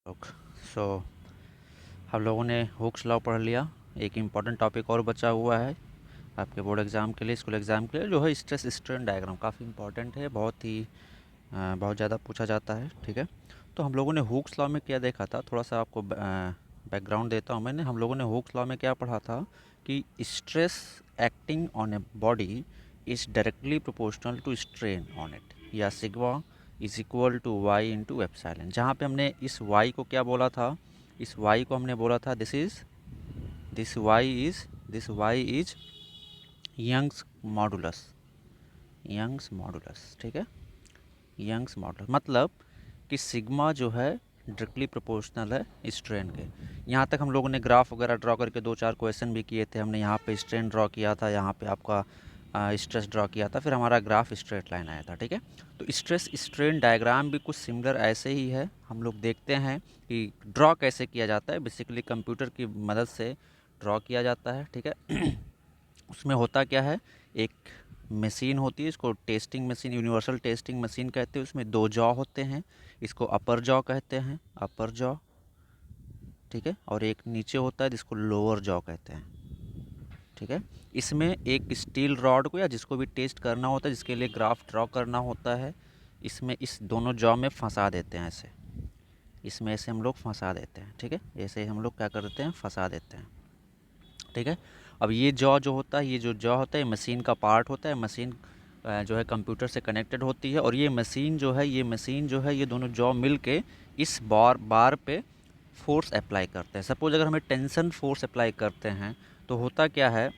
लोग सो हम लोगों ने हुक्स लॉ पढ़ लिया। एक इम्पॉर्टेंट टॉपिक और बचा हुआ है आपके बोर्ड एग्ज़ाम के लिए, स्कूल एग्ज़ाम के लिए, जो है स्ट्रेस स्ट्रेन डायग्राम। काफ़ी इम्पॉर्टेंट है, बहुत ज़्यादा पूछा जाता है। ठीक है, तो हम लोगों ने हुक्स लॉ में क्या देखा था, थोड़ा सा आपको बैकग्राउंड देता हूँ। हम लोगों ने हुक्स लॉ में क्या पढ़ा था कि stress acting on a body is directly proportional to strain on it, या sigma is equal to Y into epsilon. जहाँ पे हमने इस वाई को क्या बोला था, इस वाई को हमने बोला था this Y is Young's modulus, Young's modulus. ठीक है, यंग्स मॉडुलस मतलब कि सिग्मा जो है डायरेक्टली प्रोपोर्शनल है स्ट्रेन के। यहाँ तक हम लोगों ने ग्राफ वगैरह ड्रॉ करके दो चार क्वेश्चन भी किए थे। हमने यहाँ पे स्ट्रेन ड्रॉ किया था, यहाँ पे आपका स्ट्रेस ड्रॉ किया था, फिर हमारा ग्राफ स्ट्रेट लाइन आया था। ठीक है, तो स्ट्रेस स्ट्रेन डायग्राम भी कुछ सिमिलर ऐसे ही है। हम लोग देखते हैं कि ड्रॉ कैसे किया जाता है। बेसिकली कंप्यूटर की मदद से ड्रॉ किया जाता है। ठीक है उसमें होता क्या है, एक मशीन होती है, इसको testing machine, universal testing machine कहते हैं। उसमें दो जॉ होते हैं, इसको अपर जॉ कहते हैं, अपर जॉ। ठीक है, और एक नीचे होता है जिसको लोअर जॉ कहते हैं। ठीक है, इसमें एक स्टील रॉड को या जिसको भी टेस्ट करना होता है, जिसके लिए ग्राफ ड्रॉ करना होता है, इसमें इस दोनों जॉ में फंसा देते हैं ऐसे, इसमें ऐसे हम लोग फंसा देते हैं। ठीक है, ऐसे हम लोग क्या कर देते हैं, फंसा देते हैं। ठीक है, अब ये जॉ जो होता है, ये जो जॉ होता है, मशीन का पार्ट होता है। मशीन जो है कंप्यूटर से कनेक्टेड होती है, और ये मशीन जो है, ये दोनों जॉ मिल के इस बार बार पे फोर्स अप्लाई करते हैं। सपोज अगर हमें टेंशन फोर्स अप्लाई करते हैं तो होता क्या है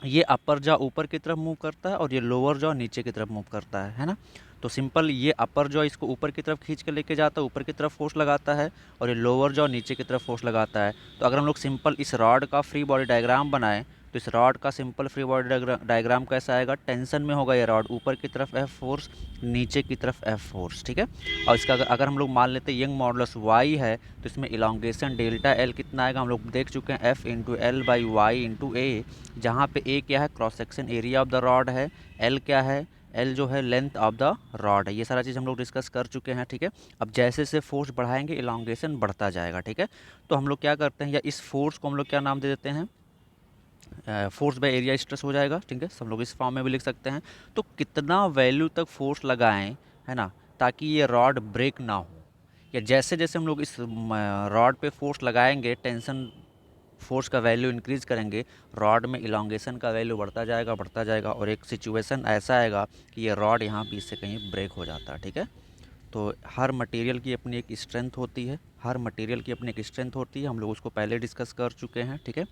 ये अपर जॉ ऊपर की तरफ मूव करता है और ये लोअर जॉ नीचे की तरफ मूव करता है ना। तो सिंपल ये अपर जॉ इसको ऊपर की तरफ खींच के लेके जाता है, ऊपर की तरफ फोर्स लगाता है, और ये लोअर जॉ नीचे की तरफ फोर्स लगाता है। तो अगर हम लोग सिंपल इस रॉड का फ्री बॉडी डायग्राम बनाएं तो इस रॉड का सिंपल फ्री बॉडी डायग्राम कैसा आएगा, टेंशन में होगा ये रॉड, ऊपर की तरफ एफ फोर्स, नीचे की तरफ एफ फोर्स। ठीक है, और इसका अगर हम लोग मान लेते हैं यंग मॉडुलस वाई है, तो इसमें इलांगेशन डेल्टा एल कितना आएगा, हम लोग देख चुके हैं, F into L by Y into A. जहाँ पे ए क्या है, cross section area of the rod है, एल क्या है, एल जो है लेंथ ऑफ द रॉड है। ये सारा चीज़ हम लोग डिस्कस कर चुके हैं। ठीक है, अब जैसे जैसे फोर्स बढ़ाएंगे इलांगेशन बढ़ता जाएगा। ठीक है, तो हम लोग क्या करते हैं, या इस फोर्स को हम लोग क्या नाम दे देते हैं, फोर्स बाय एरिया स्ट्रेस हो जाएगा। ठीक है, सब लोग इस फॉर्म में भी लिख सकते हैं। तो कितना वैल्यू तक फोर्स लगाएं, है ना, ताकि ये रॉड ब्रेक ना हो, या जैसे जैसे हम लोग इस रॉड पे फोर्स लगाएंगे, टेंशन फोर्स का वैल्यू इंक्रीज करेंगे, रॉड में इलांगेशन का वैल्यू बढ़ता जाएगा, और एक सिचुएशन ऐसा आएगा कि ये रॉड यहाँ बीच से कहीं ब्रेक हो जाता है। ठीक है, तो हर मटेरियल की अपनी एक स्ट्रेंथ होती है, हर मटेरियल की अपनी एक स्ट्रेंथ होती है, हम लोग उसको पहले डिस्कस कर चुके हैं। ठीक है,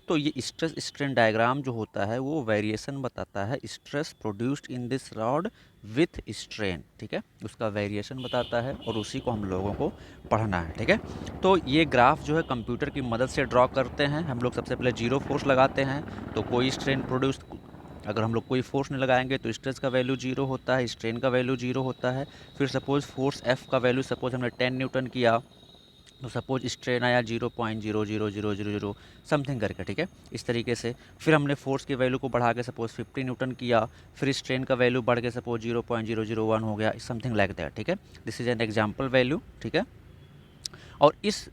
तो ये स्ट्रेस स्ट्रेन डायग्राम जो होता है वो वेरिएशन बताता है, stress produced in this rod with strain. ठीक है, उसका वेरिएशन बताता है, और उसी को हम लोगों को पढ़ना है। ठीक है, तो ये ग्राफ जो है कंप्यूटर की मदद से ड्रॉ करते हैं। हम लोग सबसे पहले जीरो फोर्स लगाते हैं, तो कोई स्ट्रेन प्रोड्यूस, अगर हम लोग कोई फोर्स नहीं लगाएंगे तो स्ट्रेस का वैल्यू जीरो होता है, स्ट्रेन का वैल्यू जीरो होता है। फिर सपोज फोर्स एफ का वैल्यू सपोज हमने 10 न्यूटन किया, तो सपोज स्ट्रेन आया 0.00000 समथिंग करके। ठीक है, इस तरीके से फिर हमने फोर्स की वैल्यू को बढ़ा के सपोज 50 न्यूटन किया, फिर स्ट्रेन का वैल्यू बढ़ के सपोज 0.001 हो गया, समथिंग लाइक दैट। ठीक है, this is an example value. ठीक है, और इस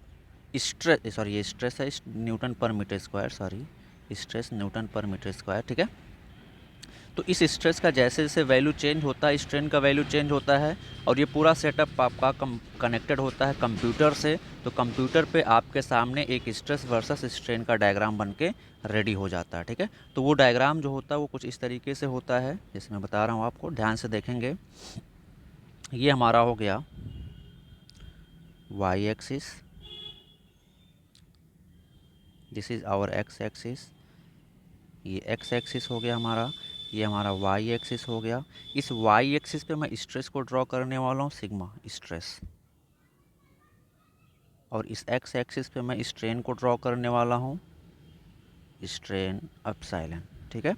स्ट्रेस, सॉरी ये स्ट्रेस है newton per metre square, sorry stress newton per metre square. ठीक है, तो इस स्ट्रेस का जैसे जैसे वैल्यू चेंज होता है, स्ट्रेन का वैल्यू चेंज होता है, और ये पूरा सेटअप आपका कनेक्टेड होता है कंप्यूटर से। तो कंप्यूटर पे आपके सामने एक स्ट्रेस वर्सेस स्ट्रेन का डायग्राम बन के रेडी हो जाता है। ठीक है, तो वो डायग्राम जो होता है वो कुछ इस तरीके से होता है, जैसे मैं बता रहा हूँ आपको, ध्यान से देखेंगे। ये हमारा हो गया Y axis, this is our X axis, ये एक्स एक्सिस हो गया हमारा, ये हमारा वाई एक्सिस हो गया। इस वाई एक्सिस पे मैं स्ट्रेस को ड्रॉ करने वाला हूँ, सिग्मा स्ट्रेस, और इस एक्स एक्सिस पे मैं स्ट्रेन को ड्रॉ करने वाला हूँ, स्ट्रेन एप्सिलॉन। ठीक है,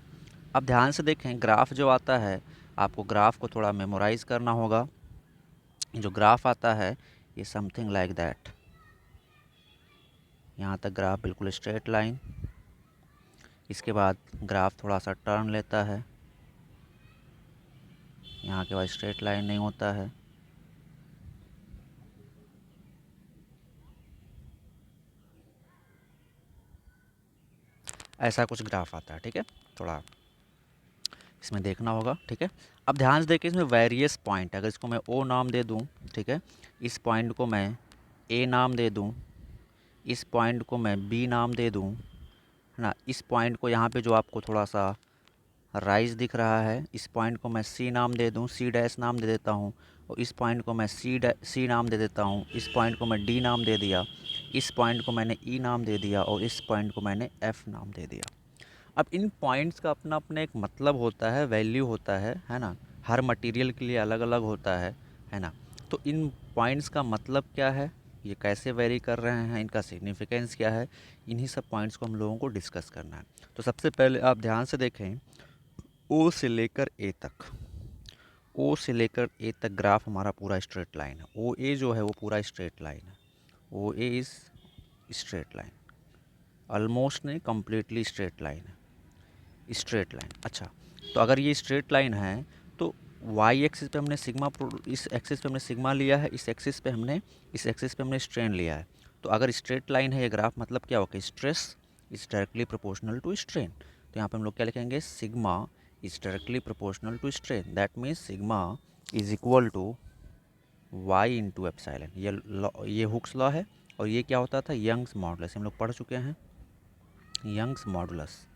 अब ध्यान से देखें, ग्राफ जो आता है, आपको ग्राफ को थोड़ा मेमोराइज करना होगा। जो ग्राफ आता है ये समथिंग लाइक दैट, यहाँ तक ग्राफ बिल्कुल स्ट्रेट लाइन, इसके बाद ग्राफ थोड़ा सा टर्न लेता है, यहाँ के बाद स्ट्रेट लाइन नहीं होता है, ऐसा कुछ ग्राफ आता है, ठीक है। थोड़ा इसमें देखना होगा, ठीक है। अब ध्यान से देखिए, इसमें वेरियस पॉइंट, अगर इसको मैं ओ नाम दे दूं, ठीक है, इस पॉइंट को मैं ए नाम दे दूं, इस पॉइंट को मैं बी नाम दे दूं, है ना, इस पॉइंट को यहाँ पे जो आपको थोड़ा सा राइज दिख रहा है, इस पॉइंट को मैं सी नाम दे दूं, सी डैश नाम दे देता हूँ, और इस पॉइंट को मैं सी नाम दे देता हूँ, इस पॉइंट को मैं डी नाम दे दिया, इस पॉइंट को मैंने ई नाम दे दिया, और इस पॉइंट को मैंने एफ़ नाम दे दिया। अब इन पॉइंट्स का अपना अपना एक मतलब होता है, वैल्यू होता है ना। हर मटेरियल के लिए अलग अलग होता है ना। तो इन पॉइंट्स का मतलब क्या है, ये कैसे वेरी कर रहे हैं, इनका सिग्निफिकेंस क्या है, इन्हीं सब पॉइंट्स को हम लोगों को डिस्कस करना है। तो सबसे पहले आप ध्यान से देखें, ओ से लेकर ए तक, ओ से लेकर ए तक ग्राफ हमारा पूरा स्ट्रेट लाइन है। ओ ए जो है वो पूरा स्ट्रेट लाइन है। O A is straight line, almost नहीं, कम्प्लीटली स्ट्रेट लाइन है, स्ट्रेट लाइन। अच्छा, तो अगर ये स्ट्रेट लाइन है तो वाई एक्सिस पे हमने सिग्मा, इस एक्सिस पे हमने सिग्मा लिया है, इस एक्सिस पे हमने स्ट्रेन लिया है। तो अगर स्ट्रेट लाइन है ये ग्राफ, मतलब क्या होगा, stress is directly proportional to strain. तो यहाँ पे हम लोग क्या लिखेंगे, sigma is directly proportional to strain, that means sigma is equal to Y into epsilon. ये हुक्स लॉ है, और ये क्या होता था, यंग्स मॉडुलस, हम लोग पढ़ चुके हैं, यंग्स मॉडुलस,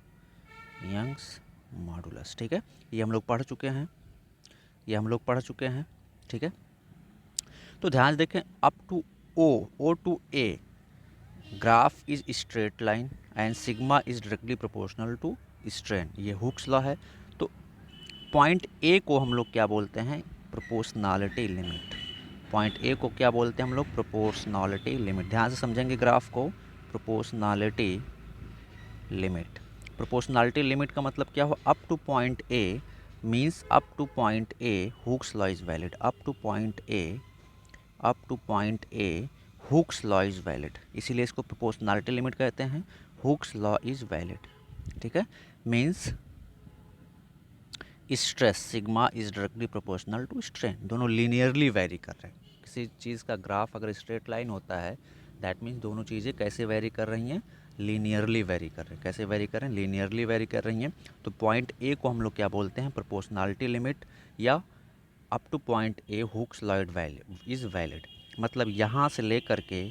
यंग्स मॉडुलस, ठीक है, ये हम लोग पढ़ चुके हैं, ये हम लोग पढ़ चुके हैं, ठीक है। तो ध्यान से देखें, up to O to A graph is straight line and sigma is directly proportional to strain, ये हुक्स लॉ है। तो पॉइंट ए को हम लोग क्या बोलते हैं, प्रोपोर्शनैलिटी लिमिट। पॉइंट ए को क्या बोलते हैं हम लोग, प्रोपोर्शनैलिटी लिमिट। ध्यान से समझेंगे ग्राफ को, प्रोपोर्शनैलिटी लिमिट। प्रोपोर्शनैलिटी लिमिट का मतलब क्या हो, up to point A means up to point A Hooke's law is valid, up to point A, up to point A Hooke's law is valid, इसीलिए इसको प्रोपोर्शनैलिटी लिमिट कहते हैं, Hooke's law is valid, ठीक है। Means stress sigma is directly proportional to strain, दोनों linearly vary कर रहे हैं। किसी चीज़ का ग्राफ अगर स्ट्रेट लाइन होता है, दैट मीन्स दोनों चीज़ें कैसे वेरी कर रही हैं, लीनियरली वेरी कर रहे हैं। कैसे वेरी कर रहे हैं, लीनियरली वेरी कर रही हैं। तो पॉइंट ए को हम लोग क्या बोलते हैं, प्रोपोर्शनैलिटी लिमिट, या up to point A Hooke's law is valid. मतलब यहाँ से लेकर के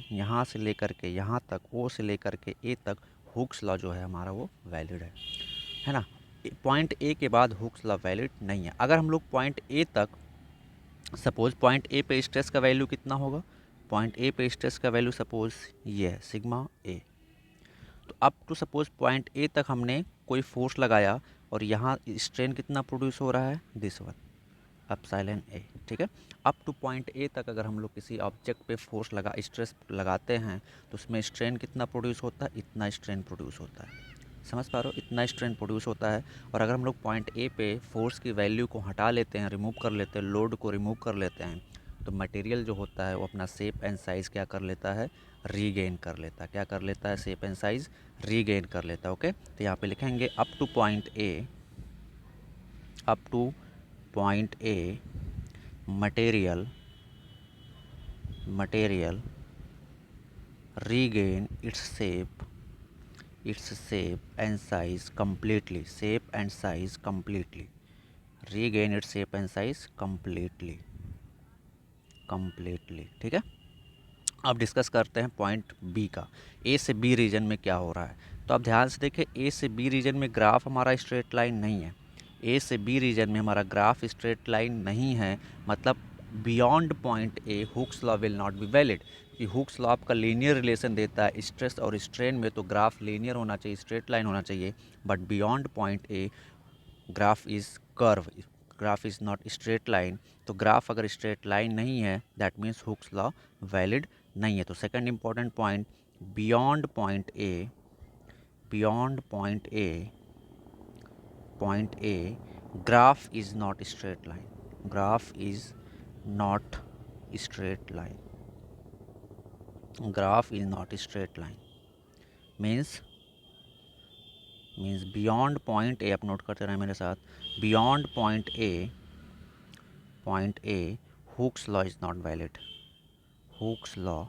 यहाँ तक, ओ से लेकर के ए तक हुक्स लॉ जो है हमारा वो वैलिड है ना। पॉइंट ए के बाद हुक्स लॉ वैलिड नहीं है। अगर हम लोग पॉइंट ए तक, सपोज पॉइंट ए पे स्ट्रेस का वैल्यू कितना होगा, पॉइंट ए पे स्ट्रेस का वैल्यू सपोज ये है सिग्मा ए। तो up to suppose point A तक हमने कोई फोर्स लगाया, और यहाँ स्ट्रेन कितना प्रोड्यूस हो रहा है, दिस वन, एप्सिलॉन ए, ठीक है। अप टू पॉइंट ए तक अगर हम लोग किसी ऑब्जेक्ट पे फोर्स स्ट्रेस लगाते हैं, तो उसमें स्ट्रेन कितना प्रोड्यूस होता है, इतना स्ट्रेन प्रोड्यूस होता है। समझ पा रहे हो, इतना स्ट्रेन प्रोड्यूस होता है। और अगर हम लोग पॉइंट ए पे फोर्स की वैल्यू को हटा लेते हैं, रिमूव कर लेते हैं, लोड को रिमूव कर लेते हैं, तो मटेरियल जो होता है वो अपना शेप एंड साइज़ क्या कर लेता है, रीगेन कर लेता है। क्या कर लेता है, शेप एंड साइज़ रीगेन कर लेता है। ओके, तो यहाँ पे लिखेंगे up to point A, up to point a material regain its shape and size completely, regain its shape and size completely, ठीक है। अब डिस्कस करते हैं पॉइंट बी का, ए से बी रीजन में क्या हो रहा है। तो आप ध्यान से देखें, ए से बी रीजन में ग्राफ हमारा स्ट्रेट लाइन नहीं है। ए से बी रीजन में हमारा ग्राफ स्ट्रेट लाइन नहीं है, मतलब beyond point A Hooke's law will not be valid. कि हुक्स लॉ आपका लीनियर रिलेशन देता है स्ट्रेस और स्ट्रेन में, तो ग्राफ लीनियर होना चाहिए, स्ट्रेट लाइन होना चाहिए। But beyond point A graph is curve, graph is not straight line. तो ग्राफ अगर स्ट्रेट लाइन नहीं है, that means hooks law valid नहीं है। तो second important point, beyond point A, graph is not straight line, graph is not straight line, graph is not straight line means beyond point ए, आप note करते रहे मेरे साथ, beyond point A Hooke's law is not valid, Hooke's law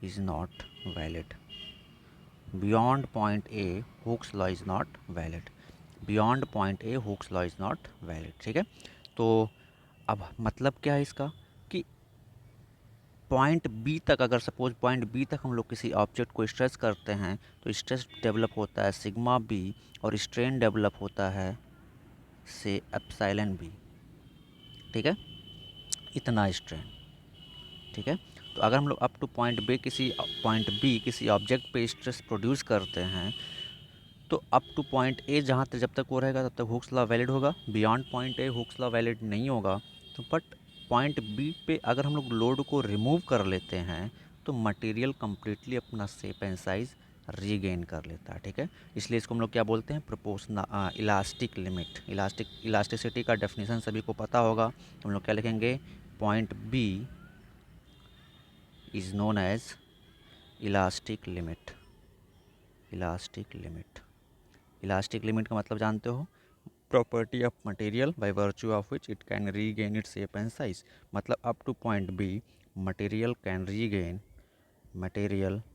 is not valid, beyond point A Hooke's law is not valid, beyond point A Hooke's law is not valid, ठीक है। तो अब मतलब क्या है इसका कि पॉइंट बी तक, अगर सपोज पॉइंट बी तक हम लोग किसी ऑब्जेक्ट को स्ट्रेस करते हैं तो स्ट्रेस डेवलप होता है सिग्मा बी और स्ट्रेन डेवलप होता है से एप्सिलॉन बी, ठीक है, इतना स्ट्रेन, ठीक है। तो अगर हम लोग अप टू पॉइंट बी किसी ऑब्जेक्ट पे स्ट्रेस प्रोड्यूस करते हैं तो अप टू पॉइंट ए जहाँ तक जब तक वो रहेगा तब तक हुक्स लॉ वैलिड होगा, बियॉन्ड पॉइंट ए हुक्स लॉ वैलिड नहीं होगा। तो बट पॉइंट बी पे अगर हम लोग लोड को रिमूव कर लेते हैं तो मटेरियल कम्प्लीटली अपना शेप एंड साइज़ रीगेन कर लेता है, ठीक है। इसलिए इसको हम लोग क्या बोलते हैं, प्रोपोर्शनल इलास्टिक लिमिट। इलास्टिसिटी का डेफिनेशन सभी को पता होगा, तो हम लोग क्या लिखेंगे, point B is known as elastic limit. Elastic limit, elastic limit का मतलब जानते हो, property of material by virtue of which it can regain its shape and size. मतलब up to point B material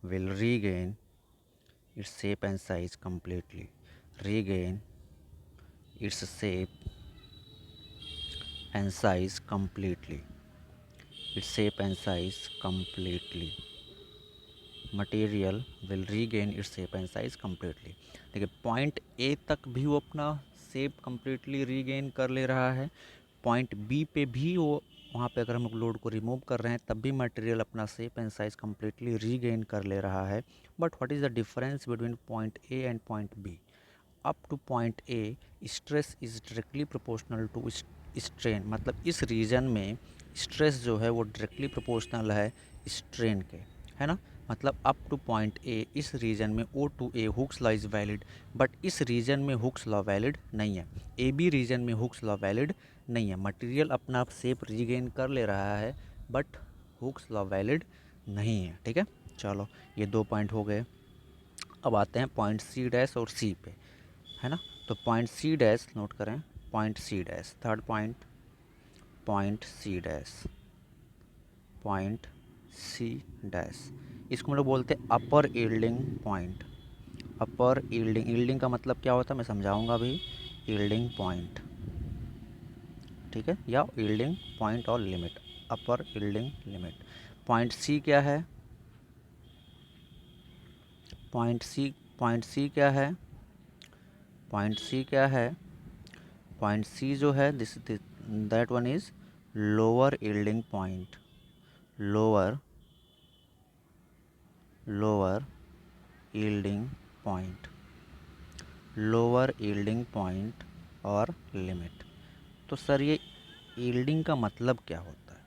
will regain its shape and size completely, regain its shape and size completely, its shape and size completely, material will regain its shape and size completely. देखिए point A तक भी वो अपना shape completely regain कर ले रहा है, point B पे भी वो, वहाँ पे अगर हम लोग लोड को रिमूव कर रहे हैं तब भी मटेरियल अपना shape and size completely regain कर ले रहा है। But what is the difference between point A and point B? Up to point A stress is directly proportional to strain, मतलब इस रीजन में स्ट्रेस जो है वो डायरेक्टली प्रोपोर्शनल है स्ट्रेन के, है ना। मतलब अप टू पॉइंट ए इस रीजन में O to A Hooke's law is valid, but इस रीजन में हुक्स लॉ वैलिड नहीं है, ए बी रीजन में हुक्स लॉ वैलिड नहीं है। मटेरियल अपना शेप रीगेन कर ले रहा है बट हुक्स लॉ वैलिड नहीं है, ठीक है। चलो ये 2 पॉइंट हो गए। अब आते हैं पॉइंट सी डैश और सी पे, है ना। तो पॉइंट सी डैश नोट करें, point C dash, third point, point C dash, point C dash, इसको हम लोग बोलते हैं upper yielding point. Upper yielding, yielding का मतलब क्या होता है मैं समझाऊंगा अभी। यील्डिंग पॉइंट, ठीक है, या यील्डिंग पॉइंट और लिमिट, अपर यील्डिंग लिमिट। पॉइंट सी क्या है, पॉइंट सी क्या है, पॉइंट सी क्या है, पॉइंट सी जो है this that one is lower yielding point, lower yielding point, lower yielding point और लिमिट। तो सर ये यील्डिंग का मतलब क्या होता है?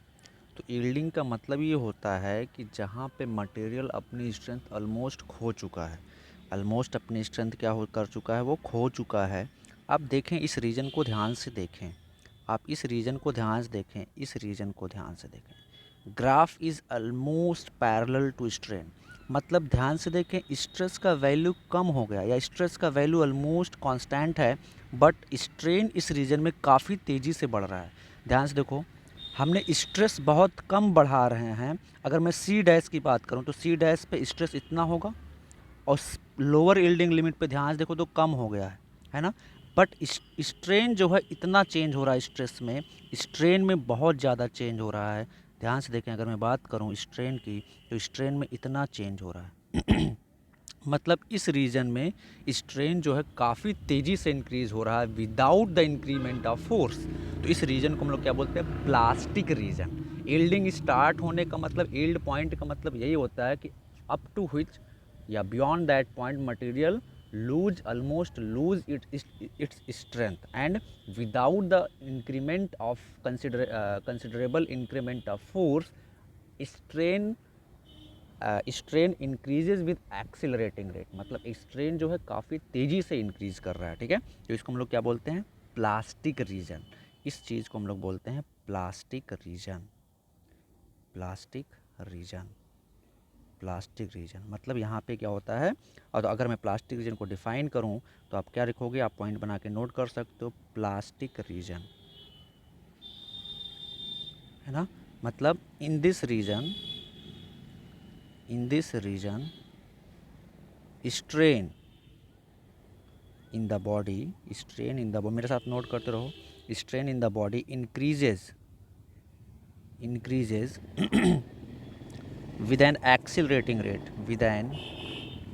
तो यील्डिंग का मतलब ये होता है कि जहाँ पे मटेरियल अपनी स्ट्रेंथ ऑलमोस्ट खो चुका है, ऑलमोस्ट अपनी स्ट्रेंथ क्या हो कर चुका है, वो खो चुका है। आप देखें इस रीजन को ध्यान से देखें, आप इस रीजन को ध्यान से देखें, इस रीजन को ध्यान से देखें, graph is almost parallel to strain. मतलब ध्यान से देखें, स्ट्रेस का वैल्यू कम हो गया या स्ट्रेस का वैल्यू ऑलमोस्ट कांस्टेंट है, बट स्ट्रेन इस रीजन में काफ़ी तेज़ी से बढ़ रहा है। ध्यान से देखो, हमने स्ट्रेस बहुत कम बढ़ा रहे हैं। अगर मैं सी डैश की बात करूं तो सी डैश पे स्ट्रेस इतना होगा और लोअर यील्डिंग लिमिट पे ध्यान से देखो तो कम हो गया है ना। बट स्ट्रेन जो है इतना चेंज हो रहा है, स्ट्रेस में, स्ट्रेन में बहुत ज़्यादा चेंज हो रहा है। ध्यान से देखें, अगर मैं बात करूं स्ट्रेन की तो स्ट्रेन में इतना चेंज हो रहा है मतलब इस रीजन में स्ट्रेन जो है काफ़ी तेज़ी से इंक्रीज़ हो रहा है without the increment of force. तो इस रीजन को हम लोग क्या बोलते हैं, प्लास्टिक रीजन। यील्डिंग स्टार्ट होने का मतलब, यील्ड पॉइंट का मतलब यही होता है कि अप टू व्हिच या beyond that point material lose its strength and without the increment of considerable increment of force strain strain increases with accelerating rate. मतलब स्ट्रेन जो है काफ़ी तेज़ी से इंक्रीज कर रहा है, ठीक है। तो इसको हम लोग क्या बोलते हैं, प्लास्टिक रीजन। इस चीज़ को हम लोग बोलते हैं plastic region, plastic region, plastic region. मतलब यहाँ पे क्या होता है, और अगर मैं प्लास्टिक रीजन को डिफाइन करूँ तो आप क्या लिखोगे, आप पॉइंट बना के नोट कर सकते हो, प्लास्टिक रीजन, है ना। मतलब in this region strain in the body, strain in the body, मेरे साथ नोट करते रहो, strain in the body increases with an accelerating rate, with an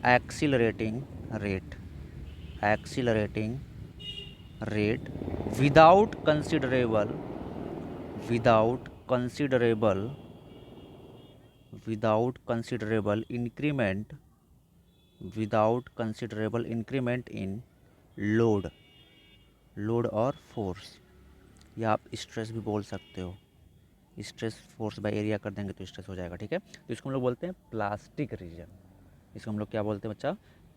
accelerating rate, accelerating rate without considerable, without considerable, without considerable increment, without considerable increment in load, load और force, या आप stress भी बोल सकते हो, stress force by area कर देंगे तो स्ट्रेस हो जाएगा, ठीक है। तो इसको हम लोग बोलते हैं प्लास्टिक रीजन, इसको हम लोग क्या बोलते हैं बच्चा,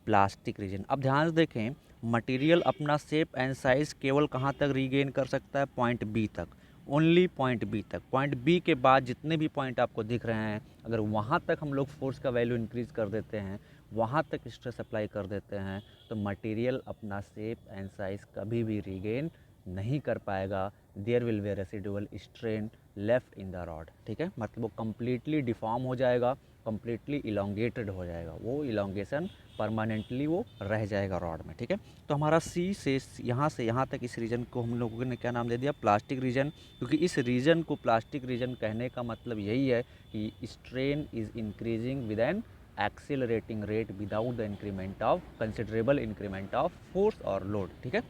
प्लास्टिक रीजन। अब ध्यान से देखें, मटेरियल अपना शेप एंड साइज केवल कहाँ तक रीगेन कर सकता है, पॉइंट बी तक, ओनली पॉइंट बी तक। पॉइंट बी के बाद जितने भी पॉइंट आपको दिख रहे हैं, अगर वहाँ तक हम लोग फोर्स का वैल्यू इंक्रीज कर देते हैं, वहाँ तक स्ट्रेस अप्लाई कर देते हैं, तो मटेरियल अपना शेप एंड साइज कभी भी रीगेन नहीं कर पाएगा। There will be residual strain left in the rod, ठीक है। मतलब वो कम्प्लीटली डिफॉर्म हो जाएगा, कम्प्लीटली इलोंगेटेड हो जाएगा, वो इलोंगेशन परमानेंटली वो रह जाएगा रॉड में, ठीक है। तो हमारा सी से यहाँ तक इस रीजन को हम लोगों ने क्या नाम दे दिया, प्लास्टिक रीजन, क्योंकि इस रीजन को प्लास्टिक रीजन कहने का मतलब यही है कि strain is increasing with an accelerating rate without the increment of considerable increment of force और लोड, ठीक है।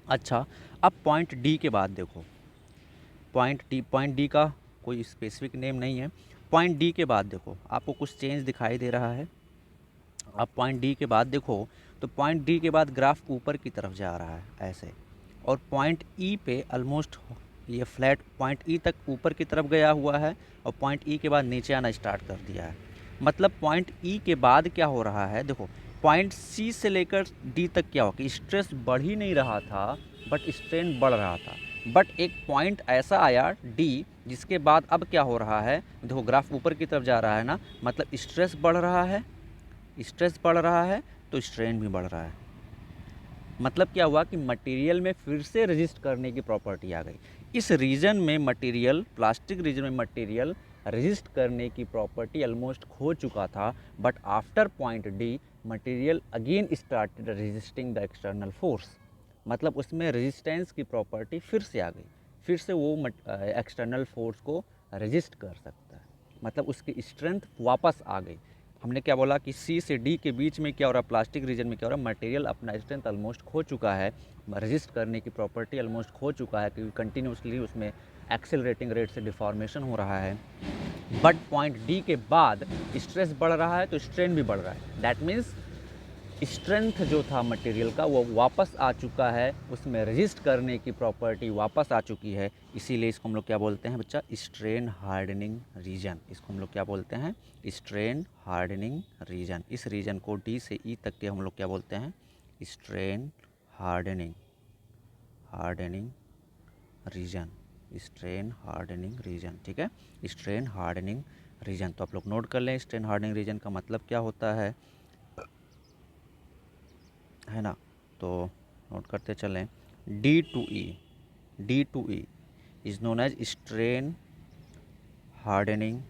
अच्छा, अब पॉइंट डी के बाद देखो, पॉइंट डी का कोई स्पेसिफिक नेम नहीं है। पॉइंट डी के बाद देखो, आपको कुछ चेंज दिखाई दे रहा है। आप पॉइंट डी के बाद देखो, तो पॉइंट डी के बाद ग्राफ ऊपर की तरफ जा रहा है ऐसे, और पॉइंट ई पे ऑलमोस्ट ये फ्लैट पॉइंट ई तक ऊपर की तरफ गया हुआ है, और पॉइंट ई के बाद नीचे आना स्टार्ट कर दिया है। मतलब पॉइंट ई के बाद क्या हो रहा है, देखो पॉइंट सी से लेकर डी तक क्या हो कि स्ट्रेस बढ़ ही नहीं रहा था, बट स्ट्रेन बढ़ रहा था। बट एक पॉइंट ऐसा आया डी, जिसके बाद अब क्या हो रहा है, देखो ग्राफ ऊपर की तरफ जा रहा है ना, मतलब स्ट्रेस बढ़ रहा है, स्ट्रेस बढ़ रहा है तो स्ट्रेन भी बढ़ रहा है। मतलब क्या हुआ कि मटेरियल में फिर से रेजिस्ट करने की प्रॉपर्टी आ गई। इस रीजन में मटेरियल, प्लास्टिक रीजन में मटेरियल रेजिस्ट करने की प्रॉपर्टी ऑलमोस्ट खो चुका था, but after point D material again started resisting the external force. मतलब उसमें रेजिस्टेंस की प्रॉपर्टी फिर से आ गई, फिर से वो एक्सटर्नल फोर्स को रेजिस्ट कर सकता है, मतलब उसकी स्ट्रेंथ वापस आ गई। हमने क्या बोला कि सी से डी के बीच में क्या हो रहा है, प्लास्टिक रीजन में क्या हो रहा है, मटेरियल अपना स्ट्रेंथ ऑलमोस्ट खो चुका है, रेजिस्ट करने की प्रॉपर्टी ऑलमोस्ट खो चुका है, क्योंकि कंटिन्यूसली उसमें एक्सेलरेटिंग रेट से डिफॉर्मेशन हो रहा है। बट पॉइंट डी के बाद स्ट्रेस बढ़ रहा है तो स्ट्रेन भी बढ़ रहा है। दैट मीन्स स्ट्रेंथ जो था मटेरियल का वो वापस आ चुका है, उसमें रेजिस्ट करने की प्रॉपर्टी वापस आ चुकी है। इसीलिए इसको हम लोग क्या बोलते हैं बच्चा, स्ट्रेन हार्डनिंग रीजन। इसको हम लोग क्या बोलते हैं, स्ट्रेन हार्डनिंग रीजन। इस रीजन को डी से ई तक के हम लोग क्या बोलते हैं, strain hardening region, strain hardening region, ठीक है, स्ट्रेन हार्डनिंग रीजन। तो आप लोग नोट कर लें स्ट्रेन हार्डनिंग रीजन का मतलब क्या होता है ना। तो नोट करते चलें, D to E is known as strain hardening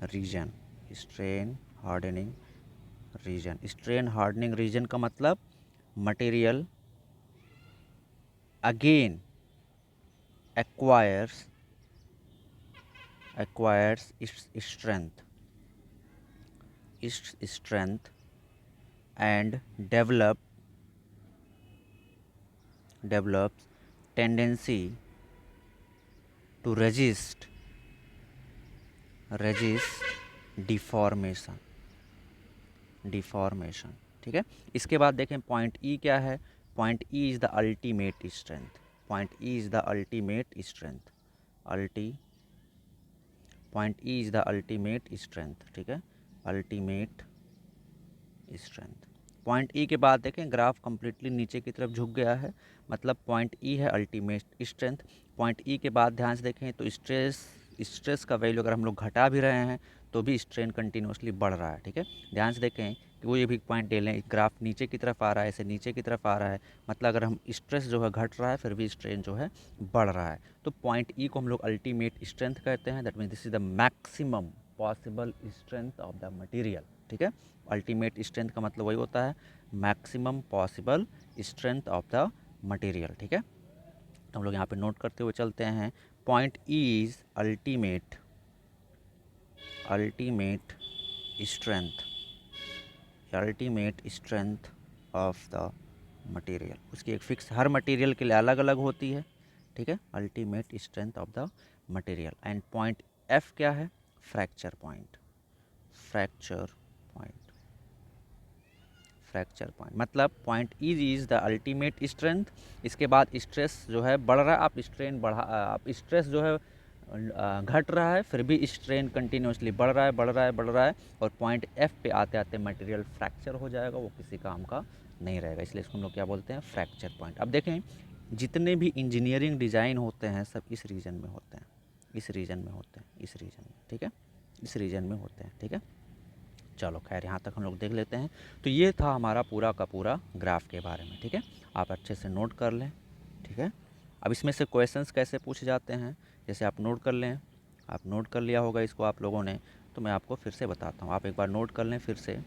region, strain hardening region. Strain hardening region का मतलब material again acquires strength and develops tendency to resist deformation, ठीक है। इसके बाद देखें पॉइंट ई क्या है, point E is the ultimate strength, point E is the ultimate strength, point E is the ultimate strength, ठीक है, अल्टीमेट स्ट्रेंथ। पॉइंट ई के बाद देखें ग्राफ कम्प्लीटली नीचे की तरफ झुक गया है, मतलब पॉइंट ई है अल्टीमेट स्ट्रेंथ। पॉइंट ई के बाद ध्यान से देखें तो स्ट्रेस का वैल्यू अगर हम लोग घटा भी रहे हैं तो भी स्ट्रेन कंटिन्यूसली बढ़ रहा है, ठीक है। ध्यान से देखें कि वो ये भी पॉइंट ले लें, ग्राफ नीचे की तरफ आ रहा है, ऐसे नीचे की तरफ आ रहा है, मतलब अगर हम स्ट्रेस जो है घट रहा है फिर भी स्ट्रेन जो है बढ़ रहा है। तो पॉइंट ई को हम लोग अल्टीमेट स्ट्रेंथ कहते हैं, that means this is the possible strength of the material, ठीक है। अल्टीमेट स्ट्रेंथ का मतलब वही होता है maximum possible strength of the material, ठीक है। तो हम लोग यहाँ पे नोट करते हुए चलते हैं। Point is ultimate strength, ultimate strength of the material. उसकी एक फिक्स हर मटेरियल के लिए अलग अलग होती है, ठीक है। Ultimate strength of the material. And point F क्या है? Fracture point, fracture point, fracture point मतलब point is the ultimate strength. इसके बाद स्ट्रेस जो है बढ़ रहा है, आप स्ट्रेन बढ़ा, आप स्ट्रेस जो है घट रहा है, फिर भी स्ट्रेन कंटिन्यूसली बढ़ रहा है, बढ़ रहा है, बढ़ रहा है, और पॉइंट एफ पे आते आते मटेरियल फ्रैक्चर हो जाएगा, वो किसी काम का नहीं रहेगा, इसलिए इसको हम लोग क्या बोलते हैं? Fracture point. अब देखें, जितने भी इंजीनियरिंग डिज़ाइन होते हैं सब इस रीजन में होते हैं, इस रीजन में होते हैं, इस रीजन में, ठीक है, इस रीजन में होते हैं, ठीक है। चलो खैर यहाँ तक हम लोग देख लेते हैं। तो ये था हमारा पूरा का पूरा ग्राफ के बारे में, ठीक है। आप अच्छे से नोट कर लें, ठीक है। अब इसमें से क्वेश्चंस कैसे पूछे जाते हैं, जैसे आप नोट कर लें, आप नोट कर लिया होगा इसको आप लोगों ने, तो मैं आपको फिर से बताता हूँ, आप एक बार नोट कर लें फिर से।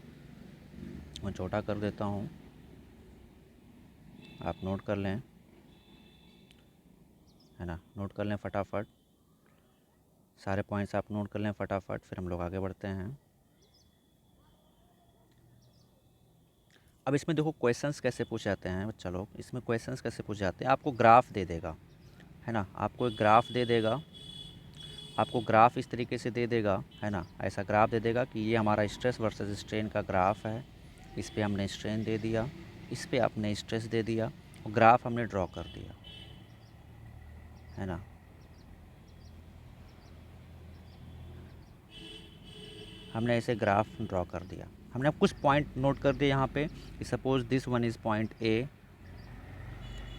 मैं छोटा कर देता हूँ, आप नोट कर लें, है ना, नोट कर लें फटाफट, सारे पॉइंट्स आप नोट कर लें फटाफट, फिर हम लोग आगे बढ़ते हैं। अब इसमें देखो क्वेश्चंस कैसे पूछे जाते हैं बच्चा लोग, इसमें क्वेश्चंस कैसे पूछे जाते हैं, आपको ग्राफ दे देगा, है ना, आपको एक ग्राफ दे देगा, आपको ग्राफ इस तरीके से दे देगा, है ना, ऐसा ग्राफ दे देगा कि ये हमारा स्ट्रेस वर्सेस स्ट्रेन का ग्राफ है, इस पे हमने स्ट्रेन दे दिया, इस पे आपने स्ट्रेस दे दिया, और ग्राफ हमने ड्रॉ कर दिया, है ना। हमने ऐसे ग्राफ ड्रॉ कर दिया, हमने अब कुछ पॉइंट नोट कर दिए यहाँ पे, suppose this one is point A,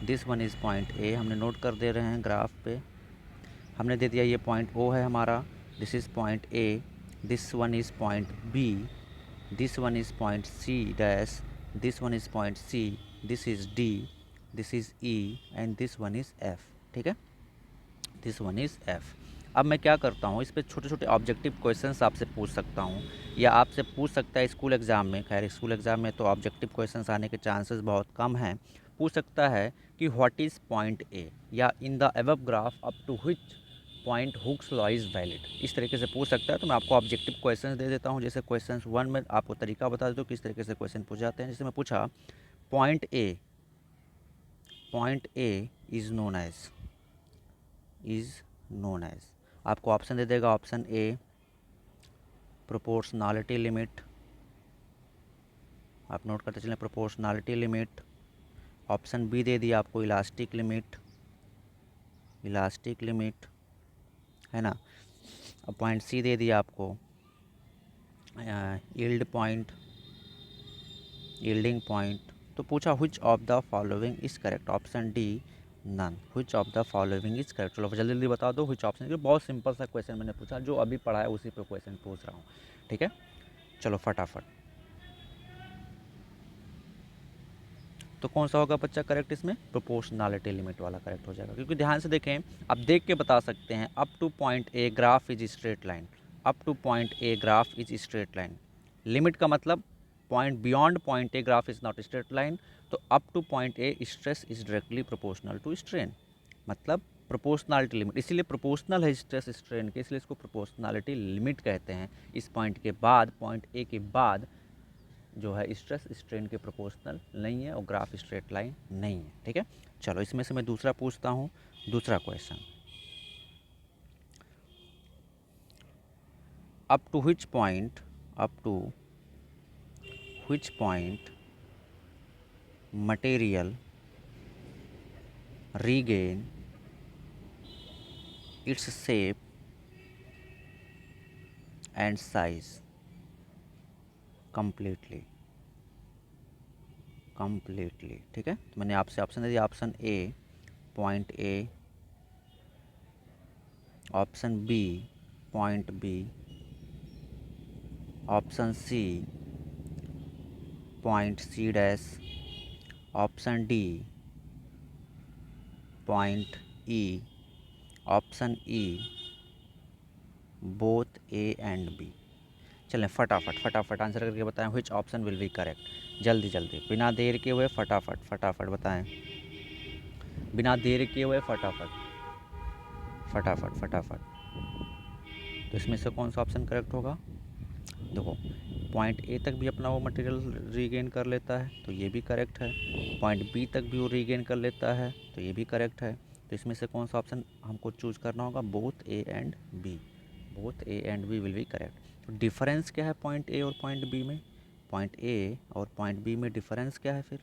this one is point ए, हमने नोट कर दे रहे हैं ग्राफ पे। हमने दे दिया ये पॉइंट ओ है हमारा, this is point A, this one is point B, this one is point C dash, this one is point C, this is D, this is E, and this one is F, ठीक है, this one is F. अब मैं क्या करता हूँ, इस पर छोटे छोटे ऑब्जेक्टिव क्वेश्चंस आपसे पूछ सकता हूँ, या आपसे पूछ सकता है स्कूल एग्ज़ाम में, खैर स्कूल एग्ज़ाम में तो ऑब्जेक्टिव क्वेश्चंस आने के चांसेस बहुत कम हैं, पूछ सकता है कि व्हाट इज़ पॉइंट ए, या in the above graph up to which point Hooke's law is valid, इस तरीके से पूछ सकता है। तो मैं आपको ऑब्जेक्टिव क्वेश्चन दे देता हूँ, जैसे क्वेश्चन 1 में आपको तरीका बता देता हूँ किस तरीके से क्वेश्चन पूछ जाते हैं। जैसे मैं पूछा point A is known as, आपको ऑप्शन दे देगा, ऑप्शन ए प्रोपोर्शनैलिटी लिमिट, आप नोट करते चलें प्रोपोर्शनैलिटी लिमिट, ऑप्शन बी दे दिया आपको इलास्टिक लिमिट, इलास्टिक लिमिट, है ना। अब पॉइंट सी दे दिया आपको यील्ड पॉइंट, यील्डिंग पॉइंट। तो पूछा which of the following is correct, option D none, which of the following is correct. चलो जल्दी जल्दी बता दो व्हिच ऑप्शन, बहुत सिंपल सा क्वेश्चन मैंने पूछा, जो अभी पढ़ा है उसी पे क्वेश्चन पूछ रहा हूँ, ठीक है। चलो फटाफट, तो कौन सा होगा बच्चा करेक्ट इसमें? प्रोपोर्शनैलिटी लिमिट वाला करेक्ट हो जाएगा, क्योंकि ध्यान से देखें, आप देख के बता सकते हैं, up to point A graph is straight line, up to point A graph is straight line, limit का मतलब point beyond point A graph is not straight line, तो up to point A stress is directly proportional to strain, मतलब proportionality limit, इसीलिए proportional है stress strain के, इसलिए इसको proportionality limit कहते हैं। इस पॉइंट के बाद, पॉइंट ए के बाद जो है स्ट्रेस स्ट्रेन के प्रोपोर्शनल नहीं है, और ग्राफ स्ट्रेट लाइन नहीं है, ठीक है। चलो इसमें से मैं दूसरा पूछता हूँ, दूसरा question, up to which point, up to which point material regain its shape and size completely, completely, ठीक है। तो मैंने आपसे ऑप्शन दे दिया, option A point A, option B point B, option C point C dash, option D point E, option E both A and B. चलें फटाफट फटाफट आंसर करके बताएं which option will be correct. जल्दी जल्दी बिना देर किए हुए फटाफट फटाफट बताएं, बिना देर किए हुए फटाफट फटाफट फटाफट। तो इसमें से कौन सा ऑप्शन करेक्ट होगा? देखो पॉइंट ए तक भी अपना वो मटेरियल रीगेन कर लेता है तो ये भी करेक्ट है, पॉइंट बी तक भी वो रीगेन कर लेता है तो ये भी करेक्ट है। तो इसमें से कौन सा ऑप्शन हमको चूज़ करना होगा? Both A and B, both A and B will be correct. तो डिफरेंस क्या है पॉइंट ए और पॉइंट बी में? पॉइंट ए और पॉइंट बी में डिफरेंस क्या है फिर?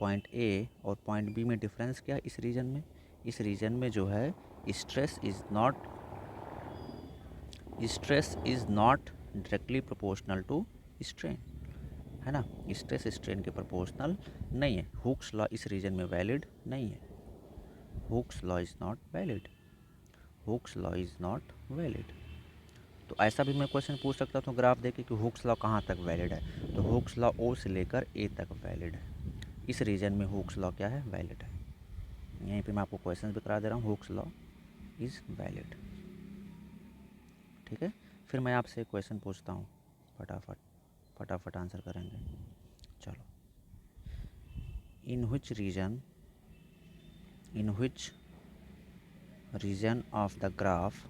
पॉइंट ए और पॉइंट बी में डिफरेंस क्या है इस रीजन में? इस रीजन में जो है stress is not directly proportional to strain, है ना। स्ट्रेस स्ट्रेन के प्रोपोर्शनल नहीं है। हुक्स लॉ इस रीजन में वैलिड नहीं है। Hooke's law is not valid, Hooke's law is not valid. तो ऐसा भी मैं क्वेश्चन पूछ सकता हूँ ग्राफ देके कि हुक्स लॉ कहाँ तक वैलिड है, तो हुक्स लॉ ओ से लेकर ए तक वैलिड है। इस रीजन में हुक्स लॉ क्या है? वैलिड है। यहीं पे मैं आपको क्वेश्चन भी करा दे रहा हूँ, हुक्स लॉ इज़ वैलिड। ठीक है, फिर मैं आपसे क्वेश्चन पूछता हूँ, फटाफट फटाफट आंसर करेंगे। चलो, in which region of the graph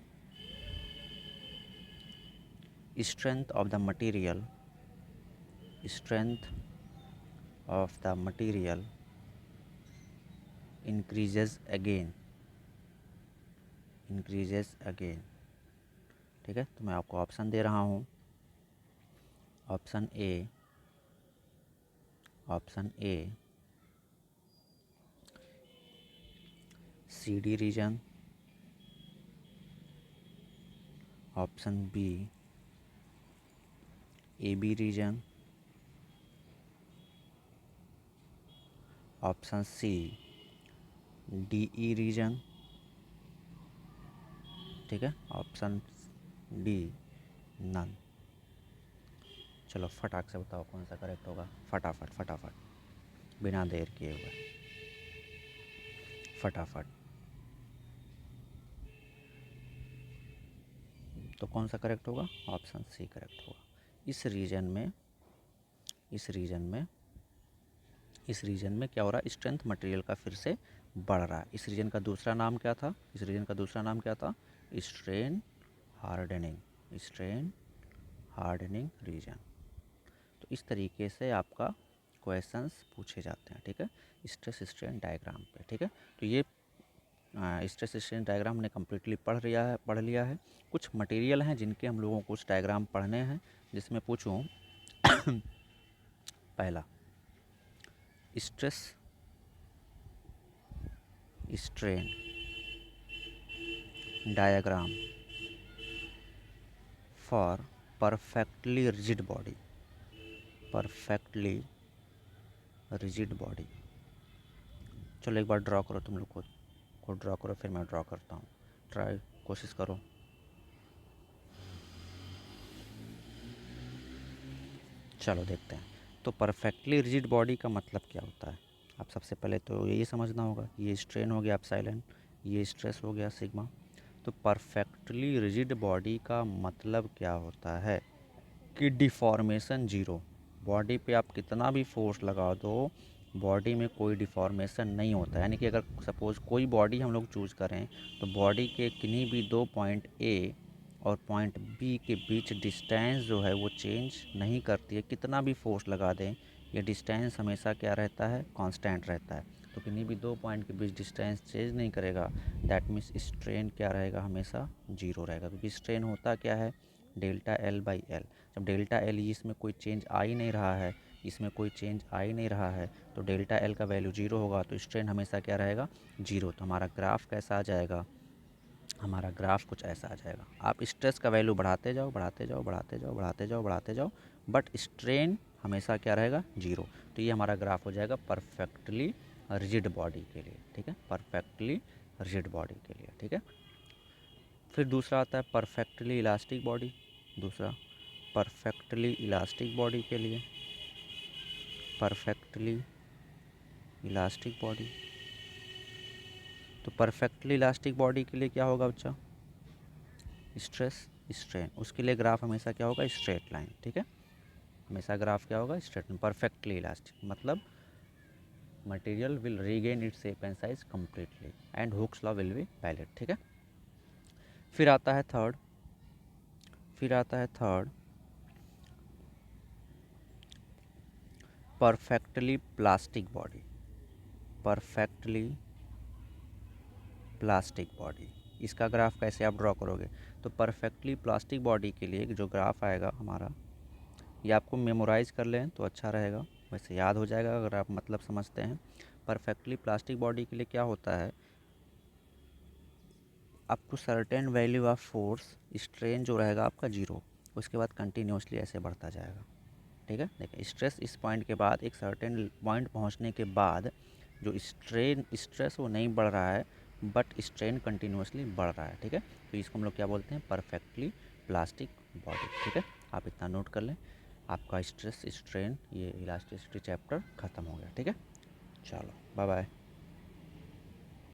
strength of the material increases again। ठीक है, तो मैं आपको ऑप्शन दे रहा हूँ। Option A C D region, option B A B region, option C D E region, ठीक है, ऑप्शन डी नन। चलो फटाक से बताओ कौन सा करेक्ट होगा, फटाफट फटाफट बिना देर किए हुए फटाफट। तो कौन सा करेक्ट होगा? ऑप्शन सी करेक्ट होगा। इस रीजन में क्या हो रहा है? स्ट्रेंथ मटेरियल का फिर से बढ़ रहा है। इस रीजन का दूसरा नाम क्या था? Strain hardening region. तो इस तरीके से आपका क्वेश्चंस पूछे जाते हैं। ठीक है, स्ट्रेस स्ट्रेन डायग्राम पे। ठीक है, तो ये स्ट्रेस स्ट्रेन डायग्राम हमने कम्प्लीटली पढ़ लिया है। कुछ मटेरियल हैं जिनके हम लोगों को कुछ डायग्राम पढ़ने हैं, जिसमें पूछूं पहला stress strain diagram for perfectly rigid body. चलो एक बार ड्रॉ करो, तुम लोग खुद ड्रॉ करो, फिर मैं ड्रॉ करता हूँ। कोशिश करो। चलो देखते हैं। तो परफेक्टली रिजिड बॉडी का मतलब क्या होता है? आप सबसे पहले तो यही समझना होगा, ये स्ट्रेन हो गया एप्सिलॉन, ये स्ट्रेस हो गया सिग्मा। तो परफेक्टली रिजिड बॉडी का मतलब क्या होता है कि डिफॉर्मेशन ज़ीरो। बॉडी पे आप कितना भी फोर्स लगा दो, बॉडी में कोई डिफॉर्मेशन नहीं होता। यानी कि अगर सपोज़ कोई बॉडी हम लोग चूज़ करें, तो बॉडी के किन्हीं भी दो पॉइंट ए और पॉइंट बी के बीच डिस्टेंस जो है वो चेंज नहीं करती है। कितना भी फोर्स लगा दें, ये डिस्टेंस हमेशा क्या रहता है? कांस्टेंट रहता है। तो किन्हीं भी दो पॉइंट के बीच डिस्टेंस चेंज नहीं करेगा, दैट मीन्स स्ट्रेन क्या रहेगा? हमेशा जीरो रहेगा। क्योंकि स्ट्रेन होता क्या है? Delta L by L. जब डेल्टा एल इसमें कोई चेंज आ ही नहीं रहा है, तो डेल्टा एल का वैल्यू जीरो होगा, तो स्ट्रेन हमेशा क्या रहेगा? जीरो। तो हमारा ग्राफ कैसा आ जाएगा? हमारा ग्राफ कुछ ऐसा आ जाएगा। आप स्ट्रेस का वैल्यू बढ़ाते जाओ, बट स्ट्रेन हमेशा क्या रहेगा? जीरो। तो ये हमारा ग्राफ हो जाएगा परफेक्टली रिजिड बॉडी के लिए। ठीक है, परफेक्टली रिजिड बॉडी के लिए। ठीक है, फिर दूसरा आता है परफेक्टली इलास्टिक बॉडी। दूसरा परफेक्टली इलास्टिक बॉडी के लिए, परफेक्टली इलास्टिक बॉडी। तो परफेक्टली इलास्टिक बॉडी के लिए क्या होगा बच्चा? स्ट्रेस स्ट्रेन, उसके लिए ग्राफ हमेशा क्या होगा, स्ट्रेट लाइन, ठीक है, हमेशा ग्राफ क्या होगा, स्ट्रेट लाइन। परफेक्टली इलास्टिक मतलब material will regain its shape and size completely and Hooke's law will be valid, ठीक है। फिर आता है third, perfectly plastic body, perfectly plastic body, इसका ग्राफ कैसे आप ड्रॉ करोगे, तो परफेक्टली प्लास्टिक बॉडी के लिए जो ग्राफ आएगा हमारा, ये आपको मेमोराइज़ कर लें तो अच्छा रहेगा, वैसे याद हो जाएगा अगर आप मतलब समझते हैं। परफेक्टली प्लास्टिक बॉडी के लिए क्या होता है, आपको certain value of force, strain जो रहेगा आपका 0, उसके बाद कंटिन्यूसली ऐसे बढ़ता जाएगा, ठीक है। देखिए स्ट्रेस इस पॉइंट के बाद एक सर्टेन पॉइंट पहुंचने के बाद जो स्ट्रेस वो नहीं बढ़ रहा है, बट स्ट्रेन कंटिन्यूसली बढ़ रहा है, ठीक है। तो इसको हम लोग क्या बोलते हैं, परफेक्टली प्लास्टिक बॉडी, ठीक है। आप इतना नोट कर लें, आपका स्ट्रेस स्ट्रेन ये इलास्टिसिटी चैप्टर ख़त्म हो गया, ठीक है। चलो बाय बाय।